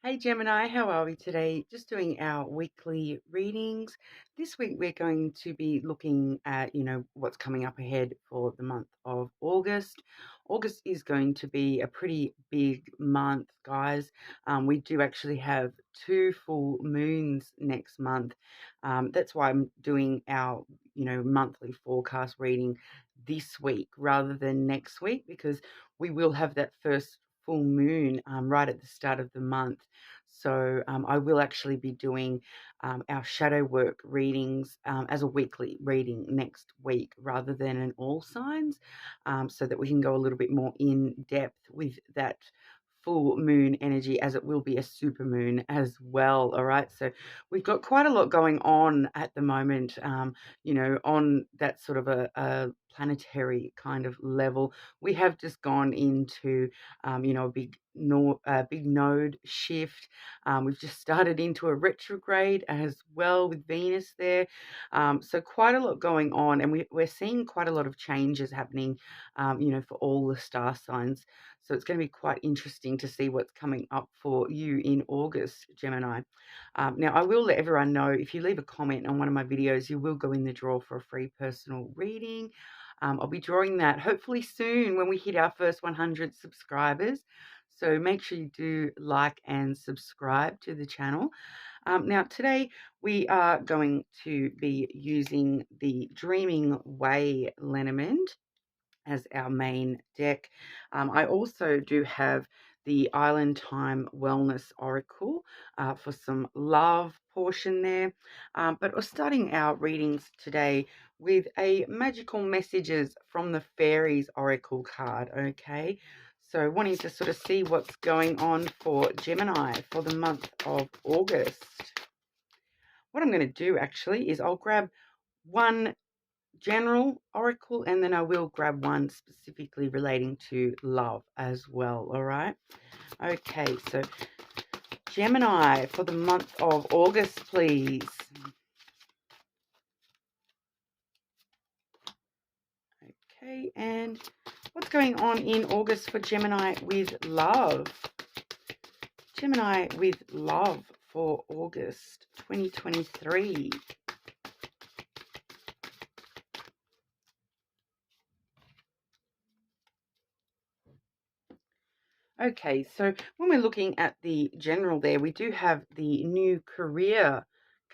Hey Gemini, how are we today? Just doing our weekly readings. This week we're going to be looking at, what's coming up ahead for the month of August. August is going to be a pretty big month, guys. We do actually have two full moons next month. That's why I'm doing our, monthly forecast reading this week rather than next week, because we will have that first full moon right at the start of the month. So I will actually be doing our shadow work readings as a weekly reading next week rather than an all signs, so that we can go a little bit more in depth with that full moon energy, as it will be a super moon as well. All right, so we've got quite a lot going on at the moment, on that sort of a planetary kind of level. We have just gone into a big node shift. We've just started into a retrograde as well with Venus there. So quite a lot going on, and we're seeing quite a lot of changes happening, for all the star signs. So it's going to be quite interesting to see what's coming up for you in August, Gemini. Now, I will let everyone know, if you leave a comment on one of my videos, you will go in the draw for a free personal reading. I'll be drawing that hopefully soon when we hit our first 100 subscribers. So make sure you do like and subscribe to the channel. Now, today we are going to be using the Dreaming Way Lenormand as our main deck. I also do have the Island Time Wellness Oracle for some love portion there. But we're starting our readings today with a magical messages from the Fairies Oracle card, okay? So wanting to sort of see what's going on for Gemini for the month of August. What I'm going to do actually is I'll grab one general oracle, and then I will grab one specifically relating to love as well. All right. Okay, so Gemini for the month of August, please. Okay, and what's going on in August for Gemini with love? Gemini with love for August 2023. Okay, so when we're looking at the general there, we do have the new career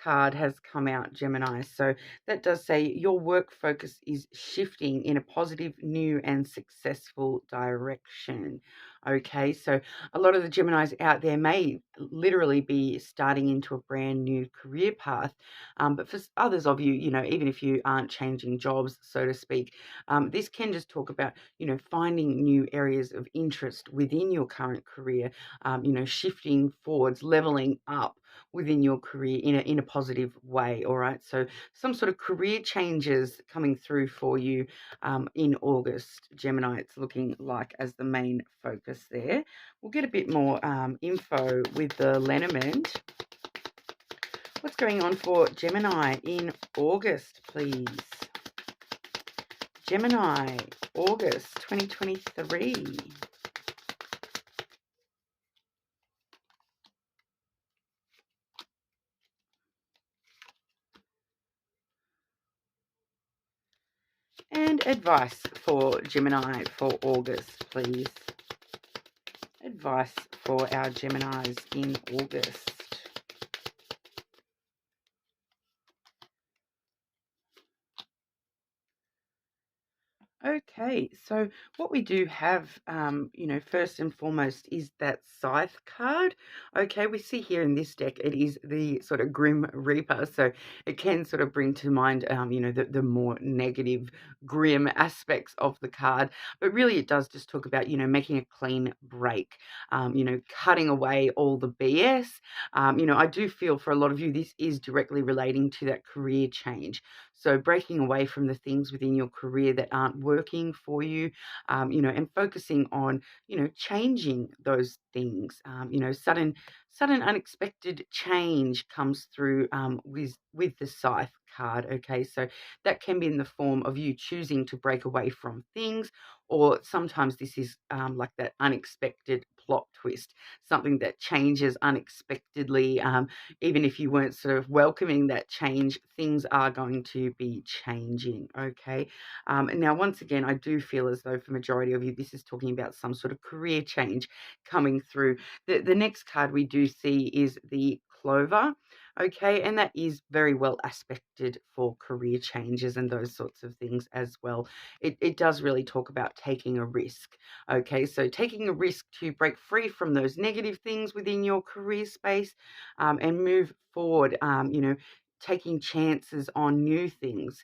card has come out, Gemini. So that does say your work focus is shifting in a positive, new, and successful direction. Okay, so a lot of the Geminis out there may literally be starting into a brand new career path. But for others of you, even if you aren't changing jobs, so to speak, this can just talk about, finding new areas of interest within your current career, shifting forwards, leveling up within your career in a positive way. All right, so some sort of career changes coming through for you in August, Gemini, it's looking like, as the main focus there. We'll get a bit more info with the Lenormand. What's going on for Gemini in August, please? Gemini, August 2023. And advice for Gemini for August, please. Advice for our Geminis in August. Okay, so what we do have, first and foremost is that Scythe card. Okay, we see here in this deck, it is the sort of Grim Reaper. So it can sort of bring to mind, the more negative, grim aspects of the card. But really it does just talk about, making a clean break, cutting away all the BS. I do feel for a lot of you, this is directly relating to that career change. So breaking away from the things within your career that aren't working for you, and focusing on, changing those things. Sudden unexpected change comes through with the Scythe card. Okay, so that can be in the form of you choosing to break away from things, or sometimes this is like that unexpected plot twist, something that changes unexpectedly. Even if you weren't sort of welcoming that change, things are going to be changing, okay? And now, once again, I do feel as though for majority of you, this is talking about some sort of career change coming through. The next card we do see is the Clover, okay, and that is very well aspected for career changes and those sorts of things as well. It does really talk about taking a risk, okay, so taking a risk to break free from those negative things within your career space, and move forward, taking chances on new things,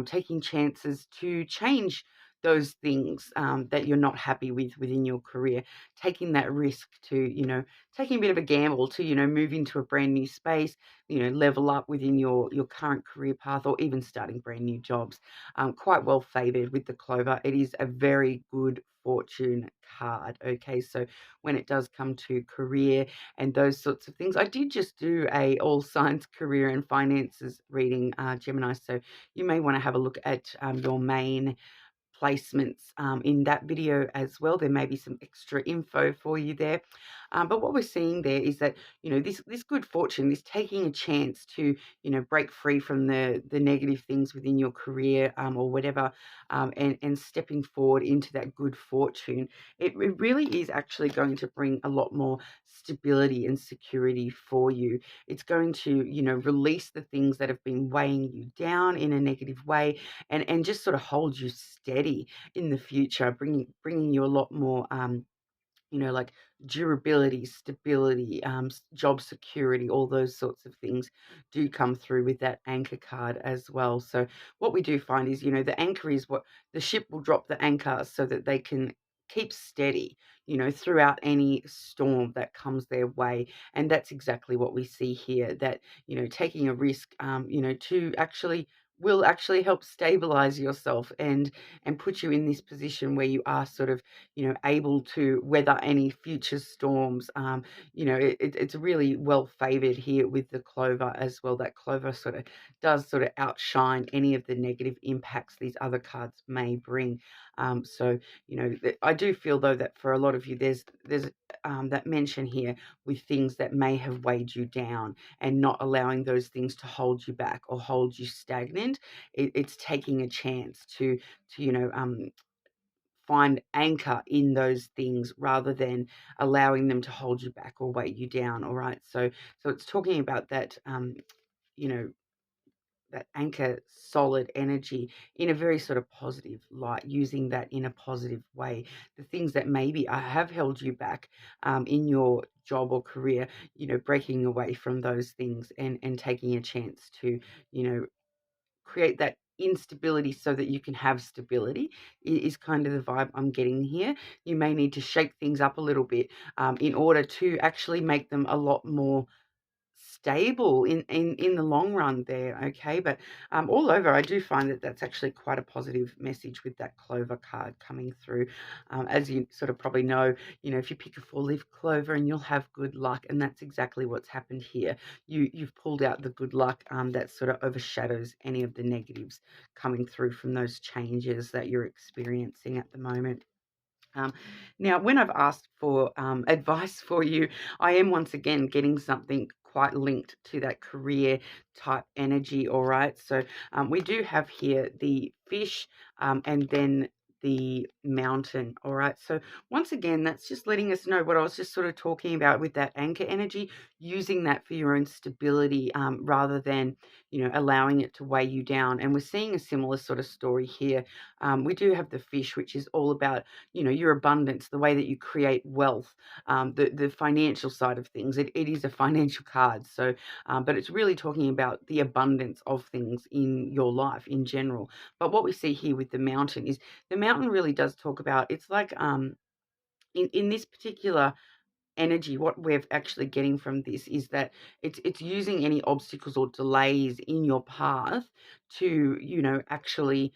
taking chances to change those things that you're not happy with within your career, taking that risk to, taking a bit of a gamble to, move into a brand new space, level up within your current career path, or even starting brand new jobs. Quite well favored with the Clover. It is a very good fortune card, okay? So when it does come to career and those sorts of things, I did just do a all signs career and finances reading, Gemini, so you may want to have a look at your main placements in that video as well. There may be some extra info for you there. But what we're seeing there is that, this good fortune, this taking a chance to, break free from the negative things within your career, or whatever, and stepping forward into that good fortune, it really is actually going to bring a lot more stability and security for you. It's going to, release the things that have been weighing you down in a negative way, and just sort of hold you steady in the future, bringing you a lot more, like durability, stability, job security, all those sorts of things do come through with that anchor card as well. So what we do find is, the anchor is what the ship will drop the anchor so that they can keep steady, throughout any storm that comes their way. And that's exactly what we see here, that, taking a risk, to actually will actually help stabilize yourself and put you in this position where you are sort of, able to weather any future storms. It's really well favored here with the Clover as well. That Clover sort of does sort of outshine any of the negative impacts these other cards may bring. So, I do feel though that for a lot of you, there's that mention here with things that may have weighed you down and not allowing those things to hold you back or hold you stagnant. It's taking a chance to find anchor in those things rather than allowing them to hold you back or weigh you down. All right. So it's talking about that, you know, that anchor solid energy in a very sort of positive light, using that in a positive way. The things that maybe have held you back in your job or career, breaking away from those things and taking a chance to, create that instability so that you can have stability is kind of the vibe I'm getting here. You may need to shake things up a little bit in order to actually make them a lot more stable in the long run there, okay? But all over, I do find that that's actually quite a positive message with that Clover card coming through. As you sort of probably know, if you pick a four-leaf clover, and you'll have good luck, and that's exactly what's happened here. You've pulled out the good luck that sort of overshadows any of the negatives coming through from those changes that you're experiencing at the moment. Now, when I've asked for advice for you, I am once again getting something quite linked to that career type energy. All right. So we do have here the fish, and then the mountain. All right. So once again, that's just letting us know what I was just sort of talking about with that anchor energy, using that for your own stability, rather than, allowing it to weigh you down. And we're seeing a similar sort of story here. We do have the fish, which is all about, your abundance, the way that you create wealth, the financial side of things. It is a financial card. So, but it's really talking about the abundance of things in your life in general. But what we see here with the mountain is the mountain really does talk about, it's like, in this particular energy, what we're actually getting from this is that it's using any obstacles or delays in your path to, actually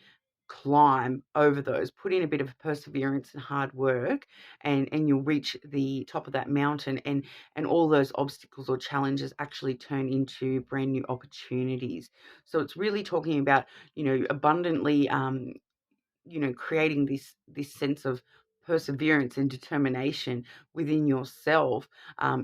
climb over those, put in a bit of perseverance and hard work, and you'll reach the top of that mountain, and all those obstacles or challenges actually turn into brand new opportunities. So it's really talking about, abundantly, creating this sense of perseverance and determination within yourself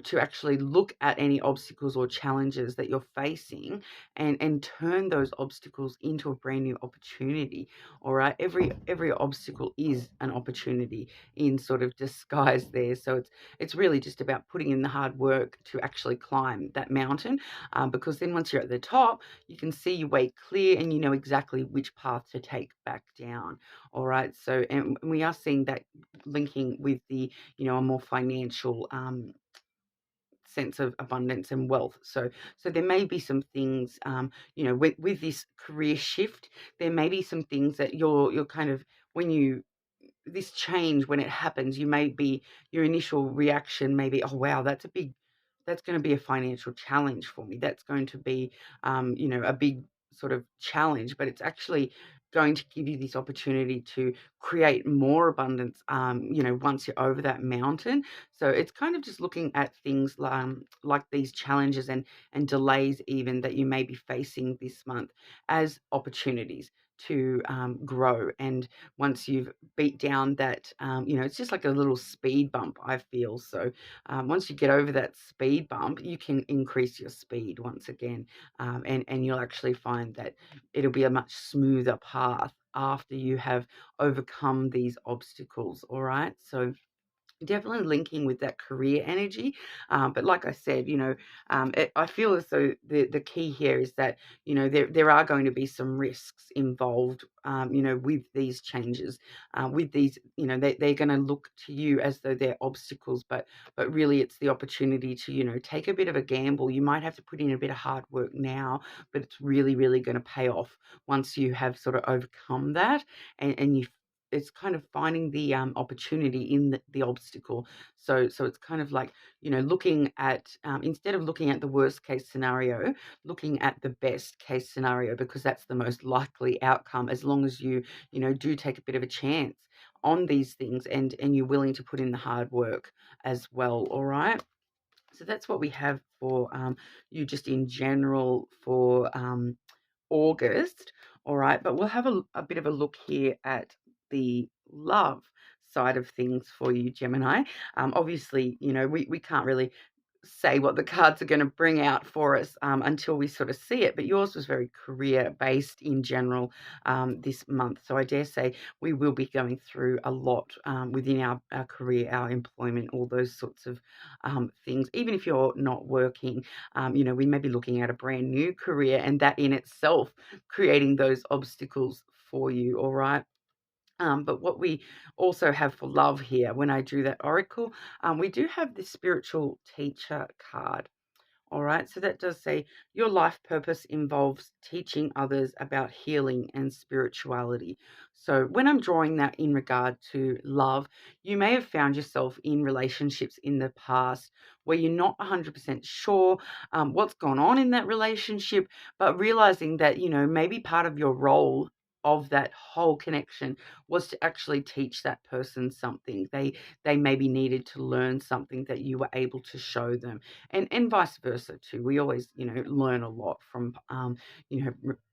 to actually look at any obstacles or challenges that you're facing and turn those obstacles into a brand new opportunity. All right. Every obstacle is an opportunity in sort of disguise there. So it's really just about putting in the hard work to actually climb that mountain, because then once you're at the top, you can see your way clear and you know exactly which path to take back down. All right. So, and we are seeing that linking with the, a more financial sense of abundance and wealth. So there may be some things, with this career shift, there may be some things that you're kind of, when you this change, when it happens, your initial reaction may be, oh wow, that's going to be a financial challenge for me. That's going to be, a big sort of challenge, but it's actually going to give you this opportunity to create more abundance, once you're over that mountain. So it's kind of just looking at things like these challenges and delays even that you may be facing this month as opportunities to grow. And once you've beat down that, it's just like a little speed bump, I feel. So once you get over that speed bump, you can increase your speed once again, and you'll actually find that it'll be a much smoother path after you have overcome these obstacles. All right. So definitely linking with that career energy. But like I said, I feel as though the key here is that, there are going to be some risks involved, with these changes, with these, they're going to look to you as though they're obstacles, but really it's the opportunity to, take a bit of a gamble. You might have to put in a bit of hard work now, but it's really, really going to pay off once you have sort of overcome that, and you it's kind of finding the opportunity in the obstacle. So it's kind of like, looking at, instead of looking at the worst case scenario, looking at the best case scenario, because that's the most likely outcome, as long as you, do take a bit of a chance on these things, and you're willing to put in the hard work as well. All right. So that's what we have for you just in general for August. All right, but we'll have a bit of a look here at the love side of things for you, Gemini. Obviously, we can't really say what the cards are going to bring out for us until we sort of see it, but yours was very career based in general this month. So I dare say we will be going through a lot within our career, our employment, all those sorts of things. Even if you're not working, we may be looking at a brand new career, and that in itself creating those obstacles for you. All right. But what we also have for love here, when I drew that oracle, we do have the spiritual teacher card. All right, so that does say your life purpose involves teaching others about healing and spirituality. So when I'm drawing that in regard to love, you may have found yourself in relationships in the past where you're not 100% sure what's gone on in that relationship, but realizing that, maybe part of your role of that whole connection was to actually teach that person something. They maybe needed to learn something that you were able to show them, and vice versa too. We always, learn a lot from,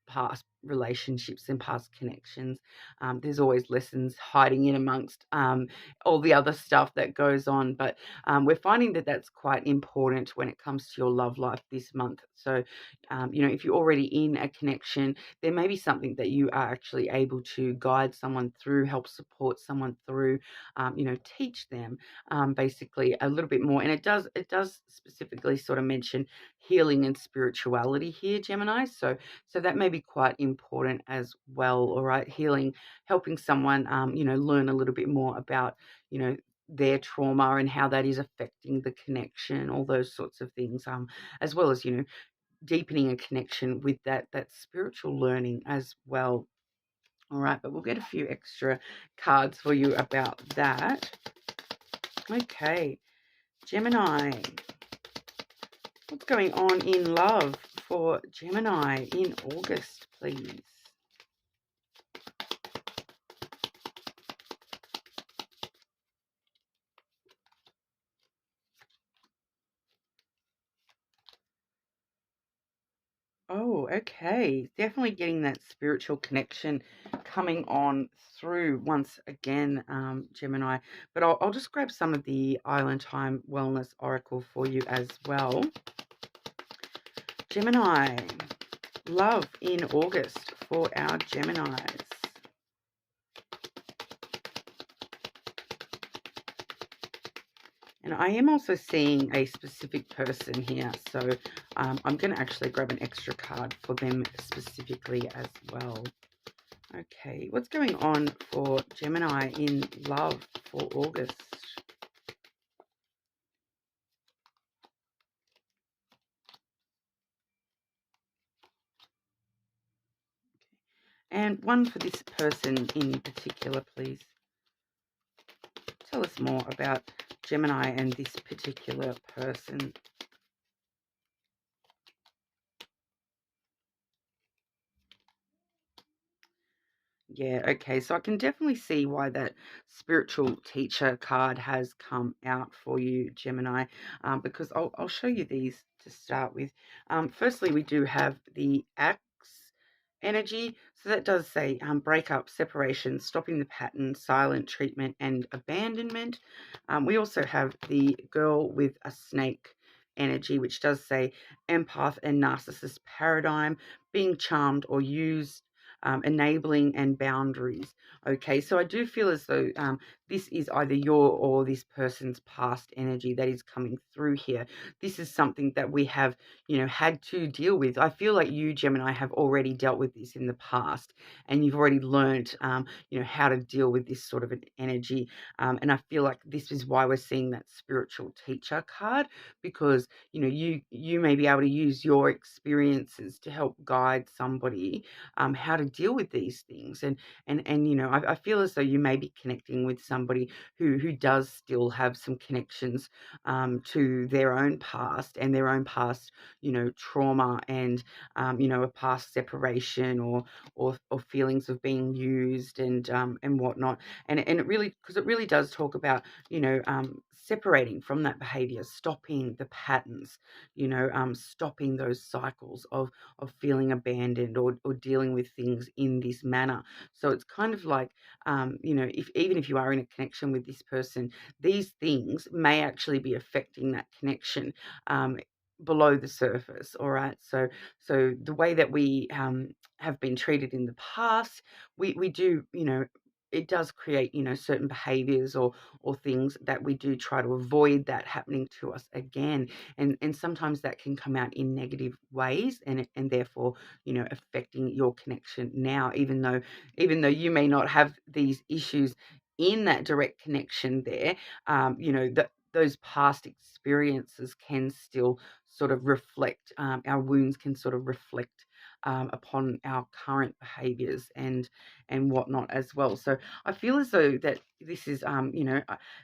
past relationships and past connections. There's always lessons hiding in amongst all the other stuff that goes on, but we're finding that that's quite important when it comes to your love life this month. So, if you're already in a connection, there may be something that you are actually able to guide someone through, help support someone through, teach them basically a little bit more. And it does specifically sort of mention healing and spirituality here, Gemini. So that may be quite important as well. All right, healing, helping someone, learn a little bit more about, their trauma and how that is affecting the connection, all those sorts of things, as well as, deepening a connection with that spiritual learning as well. All right, but we'll get a few extra cards for you about that. Okay, Gemini, what's going on in love for Gemini in August, please? Oh, okay. Definitely getting that spiritual connection coming on through once again, Gemini. But I'll just grab some of the Island Time Wellness Oracle for you as well. Gemini, love in August for our Geminis. And I am also seeing a specific person here, so I'm going to actually grab an extra card for them specifically as well. Okay, what's going on for Gemini in love for August? And one for this person in particular, please. Tell us more about Gemini and this particular person. Yeah, okay. So I can definitely see why that spiritual teacher card has come out for you, Gemini, because I'll show you these to start with. Firstly, we do have the axe energy. So that does say breakup, separation, stopping the pattern, silent treatment, and abandonment. We also have the girl with a snake energy, which does say empath and narcissist paradigm, being charmed or used, enabling and boundaries. Okay, so I do feel as though this is either your or this person's past energy that is coming through here. This is something that we have, had to deal with. I feel like you, Gemini, have already dealt with this in the past, and you've already learned, how to deal with this sort of an energy. And I feel like this is why we're seeing that spiritual teacher card, because you may be able to use your experiences to help guide somebody how to deal with these things. And I feel as though you may be connecting with somebody who does still have some connections to their own past and their own past, trauma and a past separation or feelings of being used and whatnot. And it really, because it really does talk about separating from that behavior, stopping the patterns, stopping those cycles of feeling abandoned or dealing with things in this manner. So it's kind of like, if even if you are in a connection with this person, these things may actually be affecting that connection below the surface. All right. So the way that we have been treated in the past, we do, it does create, certain behaviors or things that we do try to avoid that happening to us again. And sometimes that can come out in negative ways and therefore, affecting your connection now, even though you may not have these issues in that direct connection there, that those past experiences can still sort of reflect, our wounds can sort of reflect upon our current behaviors and whatnot as well. So I feel as though that this is,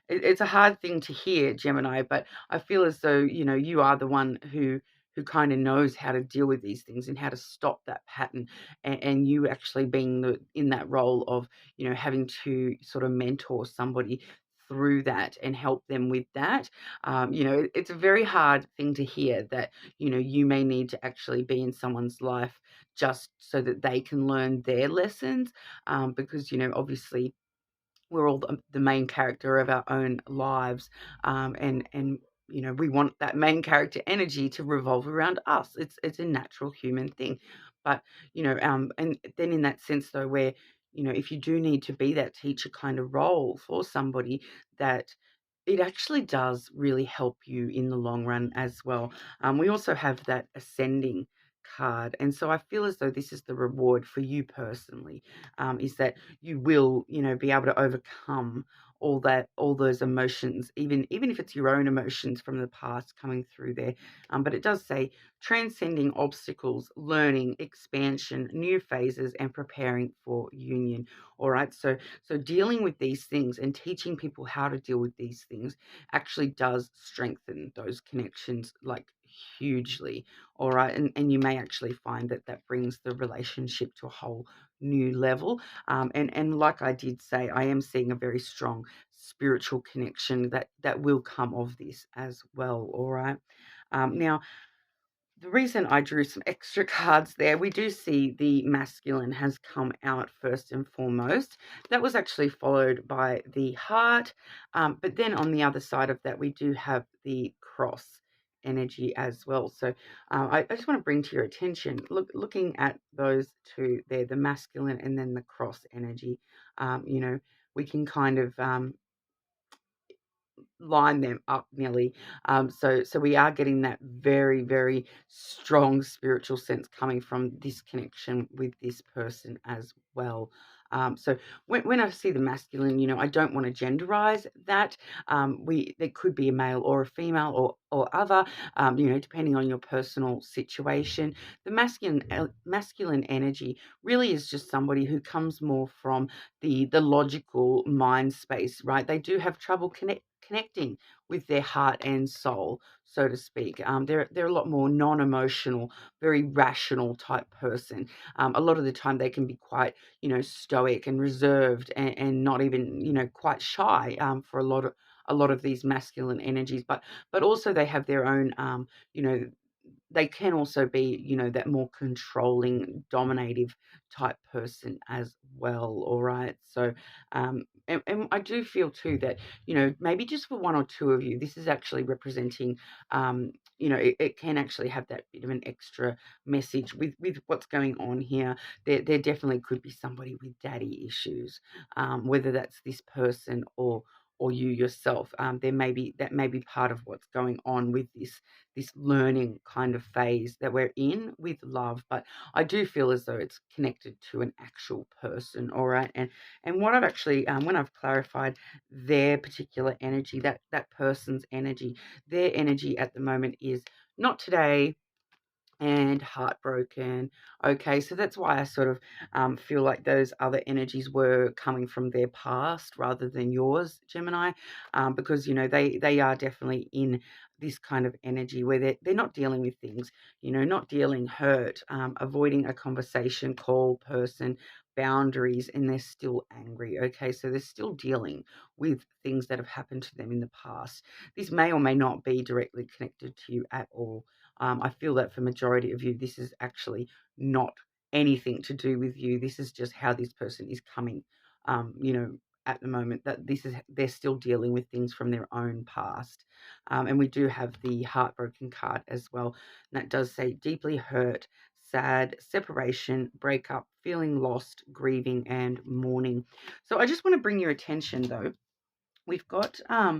it's a hard thing to hear, Gemini, but I feel as though, you are the one who kind of knows how to deal with these things and how to stop that pattern, and you actually being in that role of, having to sort of mentor somebody through that and help them with that. It's a very hard thing to hear that, you may need to actually be in someone's life just so that they can learn their lessons, because, obviously we're all the main character of our own lives, and we want that main character energy to revolve around us. It's a natural human thing, but and then in that sense though, where if you do need to be that teacher kind of role for somebody, that it actually does really help you in the long run as well. We also have that ascending card, and so I feel as though this is the reward for you personally, is that you will, be able to overcome all those emotions, even if it's your own emotions from the past coming through there. But it does say transcending obstacles, learning, expansion, new phases, and preparing for union. All right, so dealing with these things and teaching people how to deal with these things actually does strengthen those connections, like, hugely. All right, and you may actually find that that brings the relationship to a whole new level. And like I did say, I am seeing a very strong spiritual connection that will come of this as well. All right. Now, The reason I drew some extra cards there, we do see the masculine has come out first and foremost. That was actually followed by the heart. But then on the other side of that, we do have the cross energy as well. So I just want to bring to your attention, looking at those two there, the masculine and then the cross energy, we can kind of line them up nearly. So we are getting that very, very strong spiritual sense coming from this connection with this person as well. So when I see the masculine, I don't want to genderize that. There could be a male or a female or other, depending on your personal situation. The masculine energy really is just somebody who comes more from the logical mind space, right? They do have trouble connecting with their heart and soul, so to speak. They're a lot more non-emotional, very rational type person. A lot of the time they can be quite, stoic and reserved and not even, quite shy for a lot of these masculine energies. But also they have their own, they can also be, that more controlling, dominative type person as well. All right. So, and I do feel too that, maybe just for one or two of you, this is actually representing, it can actually have that bit of an extra message with what's going on here. There definitely could be somebody with daddy issues, whether that's this person or you yourself. That may be part of what's going on with this learning kind of phase that we're in with love. But I do feel as though it's connected to an actual person. All right. And what I've actually, when I've clarified their particular energy, that person's energy, their energy at the moment is not today and heartbroken. Okay, so that's why I sort of feel like those other energies were coming from their past rather than yours, Gemini, because they are definitely in this kind of energy where they're not dealing with things, not dealing hurt, avoiding a conversation, call, person, boundaries, and they're still angry. Okay, so they're still dealing with things that have happened to them in the past. This may or may not be directly connected to you at all. I feel that for majority of you, this is actually not anything to do with you. This is just how this person is coming, at the moment, that they're still dealing with things from their own past. And we do have the heartbroken card as well. And that does say deeply hurt, sad, separation, breakup, feeling lost, grieving, and mourning. So I just want to bring your attention though. We've got a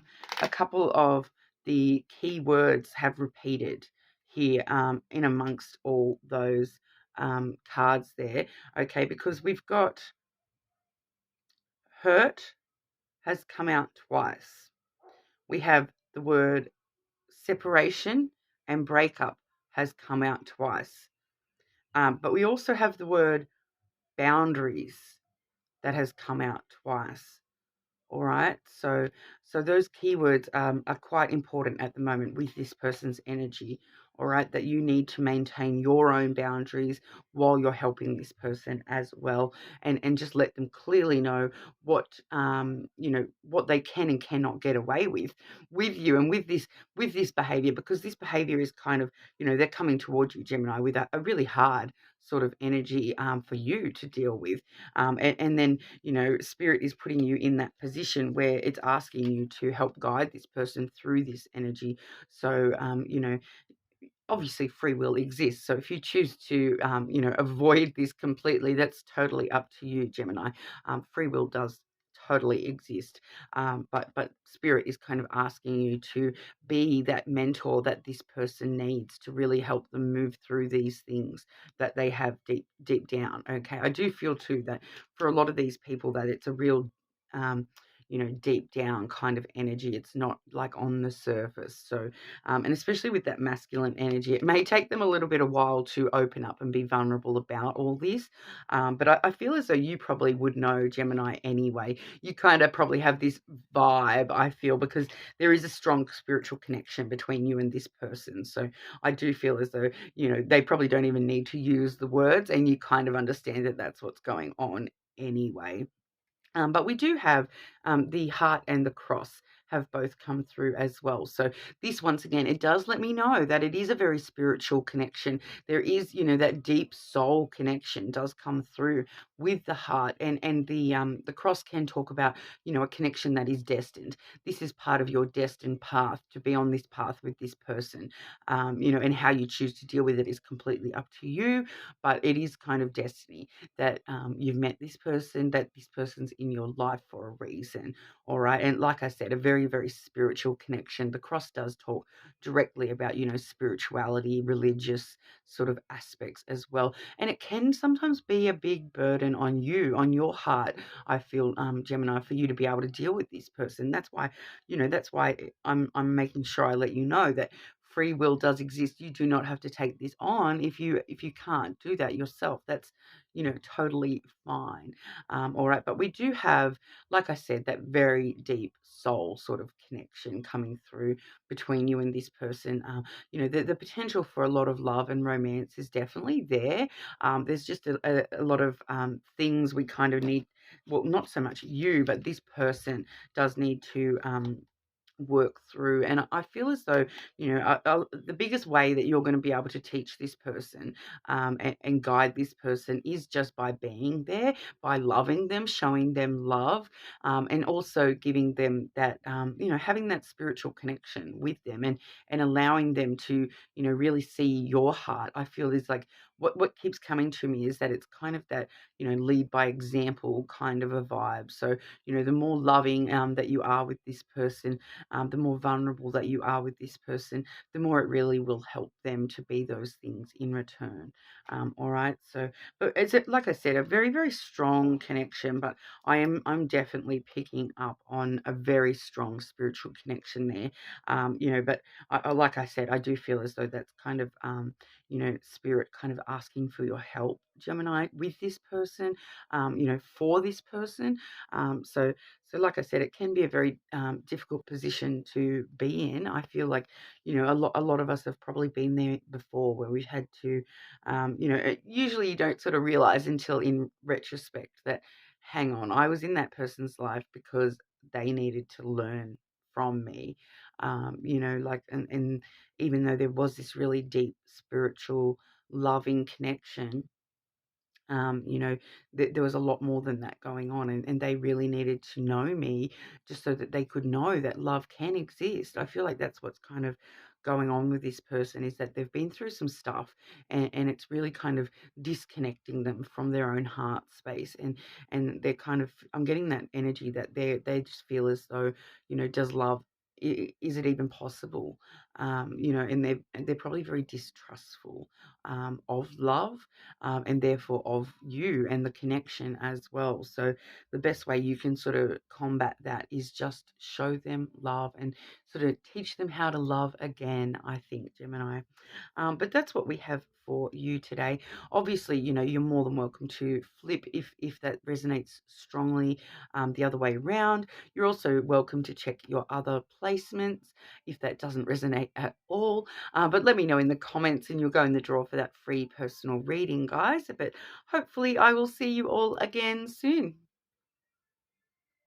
couple of the key words have repeated here in amongst all those cards there, okay, because we've got hurt has come out twice. We have the word separation and breakup has come out twice. But we also have the word boundaries that has come out twice. All right. So those keywords are quite important at the moment with this person's energy. All right. That you need to maintain your own boundaries while you're helping this person as well. And just let them clearly know what, what they can and cannot get away with you and with this behavior, because this behavior is kind of, they're coming towards you, Gemini, with a really hard sort of energy for you to deal with. And then, spirit is putting you in that position where it's asking you to help guide this person through this energy. So, obviously free will exists. So if you choose to, avoid this completely, that's totally up to you, Gemini. Free will does totally exist. But spirit is kind of asking you to be that mentor that this person needs to really help them move through these things that they have deep down. Okay. I do feel too that for a lot of these people that it's a real, deep down kind of energy. It's not like on the surface. So, and especially with that masculine energy, it may take them a little bit of while to open up and be vulnerable about all this. But I feel as though you probably would know, Gemini, anyway. You kind of probably have this vibe, I feel, because there is a strong spiritual connection between you and this person. So I do feel as though, they probably don't even need to use the words, and you kind of understand that that's what's going on anyway. But we do have the heart and the cross have both come through as well. So this, once again, it does let me know that it is a very spiritual connection. There is, that deep soul connection does come through with the heart, and the cross can talk about, a connection that is destined. This is part of your destined path to be on this path with this person, and how you choose to deal with it is completely up to you, but it is kind of destiny that you've met this person, that this person's in your life for a reason. All right. And like I said, a very, very spiritual connection. The cross does talk directly about, spirituality, religious sort of aspects as well. And it can sometimes be a big burden on you, on your heart, I feel, Gemini, for you to be able to deal with this person. That's why I'm making sure I let you know that free will does exist. You do not have to take this on if you can't do that yourself. That's totally fine. All right, but we do have, like I said, that very deep soul sort of connection coming through between you and this person. The potential for a lot of love and romance is definitely there. There's just a lot of things we kind of need. Well, not so much you, but this person does need to work through. And I feel as though, the biggest way that you're going to be able to teach this person, and guide this person, is just by being there, by loving them, showing them love, and also giving them that, having that spiritual connection with them, and allowing them to, really see your heart. I feel is like what keeps coming to me is that it's kind of that, lead by example kind of a vibe. So, the more loving that you are with this person, the more vulnerable that you are with this person, the more it really will help them to be those things in return. All right. So, but it's like I said, a very, very strong connection. But I'm definitely picking up on a very strong spiritual connection there. But like I said, I do feel as though that's kind of spirit kind of asking for your help, Gemini, with this person, for this person. So like I said, it can be a very difficult position to be in. I feel like, a lot of us have probably been there before, where we've had to, usually you don't sort of realize until in retrospect that, hang on, I was in that person's life because they needed to learn from me. And even though there was this really deep spiritual loving connection, there was a lot more than that going on, and they really needed to know me just so that they could know that love can exist. I feel like that's what's kind of going on with this person, is that they've been through some stuff, and it's really kind of disconnecting them from their own heart space, and they're kind of, I'm getting that energy that they just feel as though, does love, is it even possible? And they're probably very distrustful of love, and therefore of you and the connection as well. So the best way you can sort of combat that is just show them love and sort of teach them how to love again, I think, Gemini. But that's what we have for you today. Obviously, you're more than welcome to flip if that resonates strongly, the other way around. You're also welcome to check your other placements if that doesn't resonate at all. But let me know in the comments, and you'll go in the draw for that free personal reading, guys. But hopefully I will see you all again soon.